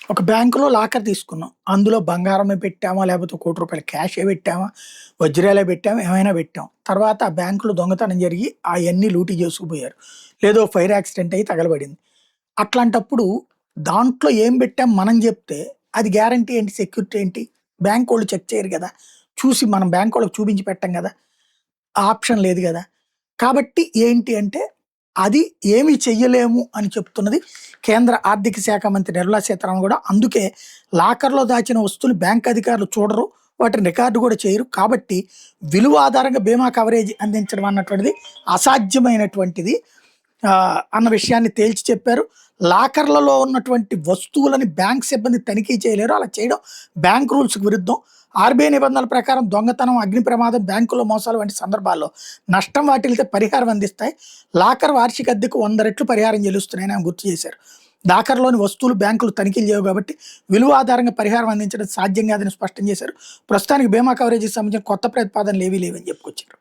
ఒక బ్యాంకులో లాకర్ తీసుకున్నాం. అందులో బంగారమే పెట్టామా, లేకపోతే రూ. 1,00,00,000 క్యాషే పెట్టామా, వజ్రాలే పెట్టామా, ఏమైనా పెట్టాం. తర్వాత ఆ బ్యాంకులో దొంగతనం జరిగి అయన్నీ లూటీ చేసుకుపోయారు. లేదో ఫైర్ యాక్సిడెంట్ అయ్యి తగలబడింది. అట్లాంటప్పుడు దాంట్లో ఏం పెట్టాం మనం జెప్తే అది గ్యారంటీ ఏంటి? సెక్యూరిటీ ఏంటి? బ్యాంకోళ్ళు చెక్ చేయరు గదా! చూసి మనం బ్యాంకోళ్ళకి చూపించి పెట్టం గదా! ఆ ఆప్షన్ లేదు గదా! కాబట్టి ఏంటి అంటే, అది ఏమి చెయ్యలేము అని చెప్తున్నది కేంద్ర ఆర్థిక శాఖ మంత్రి నిర్మలా సీతారామన్ గూడా. అందుకే లాకర్‌లో దాచిన వస్తువులు బ్యాంక్ అధికారులు చూడరు. వాటిని రికార్డ్ గూడా చేయరు. కాబట్టి విలువ ఆధారంగా బీమా కవరేజ్ అందించడం అన్నటువంటిది అసాధ్యమైనటువంటిది అన్న విషయాన్ని తేల్చి చెప్పారు. లాకర్‌లలో ఉన్నటువంటి వస్తువులని బ్యాంక్ సిబ్బంది తనిఖీ చేయలేరు. అలా చేయడం బ్యాంక్ రూల్స్‌కి విరుద్ధం. ఆర్‌బీఐ నిబంధనల ప్రకారం దొంగతనం, అగ్ని ప్రమాదం, బ్యాంకులో మోసాలు వంటి సందర్భాల్లో నష్టం వాటిల్లితే పరిహారం అందిస్తాయి. లాకర్ వార్షిక అద్దెకు 100 రెట్లు పరిహారం చెల్లిస్తున్నాయని ఆమె గుర్తు చేశారు. లాకర్‌లోని వస్తువులు బ్యాంకులు తనిఖీలు చేయవు కాబట్టి విలువ ఆధారంగా పరిహారం అందించడం సాధ్యం కాదని స్పష్టం చేశారు. ప్రస్తుతానికి బీమా కవరేజీకి సంబంధించిన కొత్త ప్రతిపాదనలు ఏవీ లేవని చెప్పుకొచ్చారు.